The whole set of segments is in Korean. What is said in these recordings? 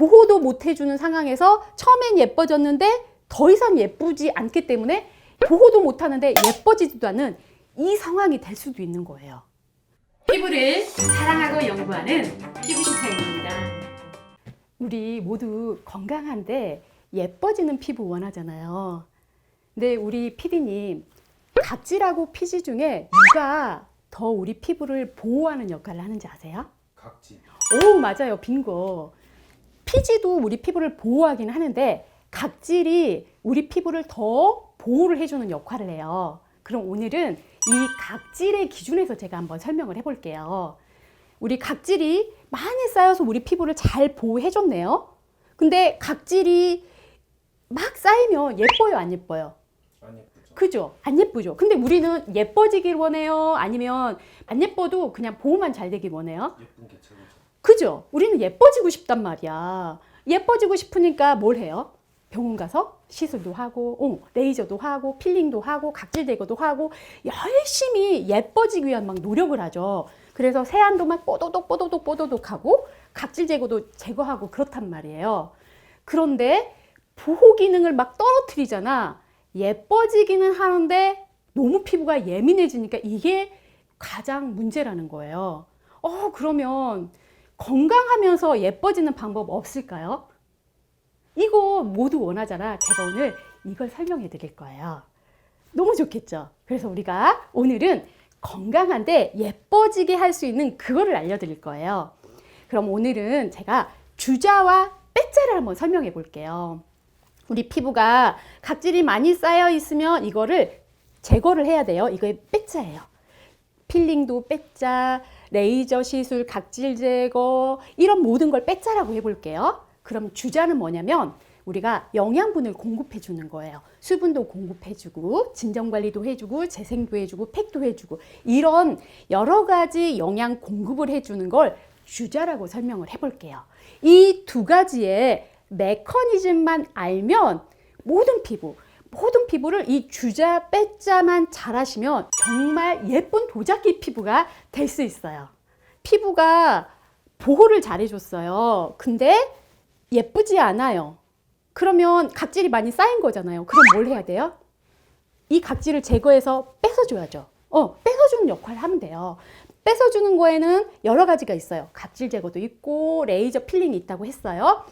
보호도 못 해주는 상황에서 처음엔 예뻐졌는데 더 이상 예쁘지 않기 때문에 보호도 못 하는데 예뻐지지도 않는 이 상황이 될 수도 있는 거예요. 피부를 사랑하고 연구하는 피부신사입니다. 우리 모두 건강한데 예뻐지는 피부 원하잖아요. 근데 우리 PD님, 각질하고 피지 중에 누가 더 우리 피부를 보호하는 역할을 하는지 아세요? 각질. 오, 맞아요. 빙고. 피지도 우리 피부를 보호하긴 하는데 각질이 우리 피부를 더 보호를 해주는 역할을 해요. 그럼 오늘은 이 각질의 기준에서 제가 한번 설명을 해볼게요. 우리 각질이 많이 쌓여서 우리 피부를 잘 보호해줬네요. 근데 각질이 막 쌓이면 예뻐요, 안 예뻐요? 안 예쁘죠. 그죠? 안 예쁘죠? 근데 우리는 예뻐지길 원해요? 아니면 안 예뻐도 그냥 보호만 잘 되길 원해요? 예쁜 게 최고죠. 그죠? 우리는 예뻐지고 싶단 말이야. 예뻐지고 싶으니까 뭘 해요? 병원 가서 시술도 하고, 레이저도 하고, 필링도 하고, 각질 제거도 하고, 열심히 예뻐지기 위한 막 노력을 하죠. 그래서 세안도 막 뽀도독 하고, 각질 제거도 제거하고 그렇단 말이에요. 그런데 보호 기능을 막 떨어뜨리잖아. 예뻐지기는 하는데 너무 피부가 예민해지니까 이게 가장 문제라는 거예요. 그러면 건강하면서 예뻐지는 방법 없을까요? 이거 모두 원하잖아. 제가 오늘 이걸 설명해 드릴 거예요. 너무 좋겠죠? 그래서 우리가 오늘은 건강한데 예뻐지게 할 수 있는 그거를 알려드릴 거예요. 그럼 오늘은 제가 주자와 빼자를 한번 설명해 볼게요. 우리 피부가 각질이 많이 쌓여 있으면 이거를 제거를 해야 돼요. 이거의 빼자예요. 필링도 빼자, 레이저 시술, 각질 제거 이런 모든 걸 빼자라고 해볼게요. 그럼 주자는 뭐냐면 우리가 영양분을 공급해 주는 거예요. 수분도 공급해 주고 진정관리도 해주고 재생도 해주고 팩도 해주고 이런 여러 가지 영양 공급을 해주는 걸 주자라고 설명을 해볼게요. 이 두 가지의 메커니즘만 알면 모든 피부를 이 주자 빼자만 잘 하시면 정말 예쁜 도자기 피부가 될 수 있어요. 피부가 보호를 잘 해줬어요. 근데 예쁘지 않아요. 그러면 각질이 많이 쌓인 거잖아요. 그럼 뭘 해야 돼요? 이 각질을 제거해서 뺏어줘야죠. 뺏어주는 역할을 하면 돼요. 뺏어주는 거에는 여러 가지가 있어요. 각질 제거도 있고 레이저 필링이 있다고 했어요.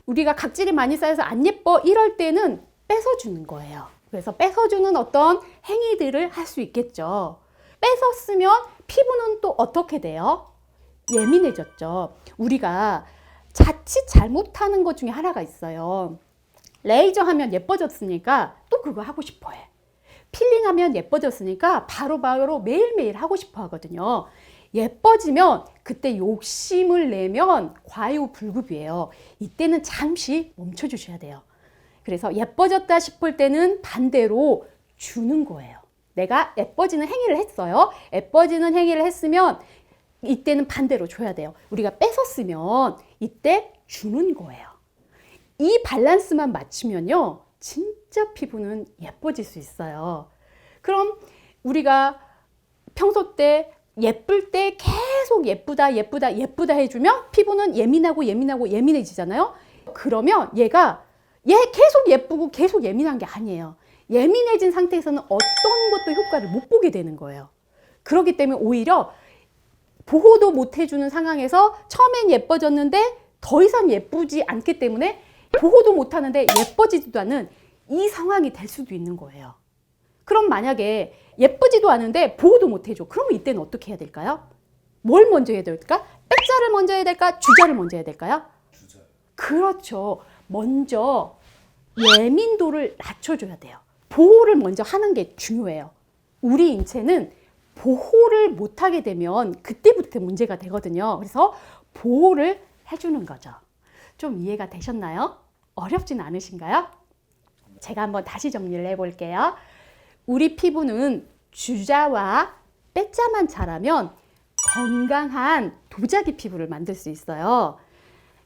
우리가 각질이 많이 쌓여서 안 예뻐 이럴 때는 뺏어주는 거예요. 그래서 뺏어주는 어떤 행위들을 할 수 있겠죠. 뺏었으면 피부는 또 어떻게 돼요? 예민해졌죠. 우리가 자칫 잘못하는 것 중에 하나가 있어요. 레이저 하면 예뻐졌으니까 또 그거 하고 싶어 해. 필링 하면 예뻐졌으니까 바로바로 매일매일 하고 싶어 하거든요. 예뻐지면 그때 욕심을 내면 과유불급이에요. 이때는 잠시 멈춰주셔야 돼요. 그래서 예뻐졌다 싶을 때는 반대로 주는 거예요. 내가 예뻐지는 행위를 했어요. 예뻐지는 행위를 했으면 이때는 반대로 줘야 돼요. 우리가 뺏었으면 이때 주는 거예요. 이 밸런스만 맞추면요. 진짜 피부는 예뻐질 수 있어요. 그럼 우리가 평소 때 예쁠 때 계속 예쁘다 해주면 피부는 예민해지잖아요. 그러면 얘 계속 예쁘고 계속 예민한 게 아니에요. 예민해진 상태에서는 어떤 것도 효과를 못 보게 되는 거예요. 그렇기 때문에 오히려 보호도 못 해주는 상황에서 처음엔 예뻐졌는데 더 이상 예쁘지 않기 때문에 보호도 못 하는데 예뻐지지도 않는 이 상황이 될 수도 있는 거예요. 그럼 만약에 예쁘지도 않은데 보호도 못 해줘. 그러면 이때는 어떻게 해야 될까요? 뭘 먼저 해야 될까? 빼자를 먼저 해야 될까? 주자를 먼저 해야 될까요? 주자요. 그렇죠. 먼저 예민도를 낮춰줘야 돼요. 보호를 먼저 하는 게 중요해요. 우리 인체는 보호를 못하게 되면 그때부터 문제가 되거든요. 그래서 보호를 해주는 거죠. 좀 이해가 되셨나요? 어렵진 않으신가요? 제가 한번 다시 정리를 해볼게요. 우리 피부는 주자와 빼자만 잘하면 건강한 도자기 피부를 만들 수 있어요.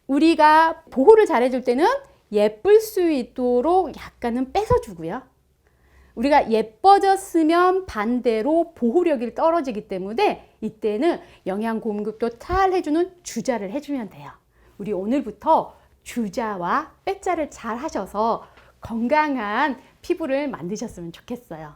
우리가 보호를 잘해줄 때는 예쁠 수 있도록 약간은 뺏어주고요. 우리가 예뻐졌으면 반대로 보호력이 떨어지기 때문에 이때는 영양 공급도 잘 해주는 주자를 해주면 돼요. 우리 오늘부터 주자와 빼자를 잘 하셔서 건강한 피부를 만드셨으면 좋겠어요.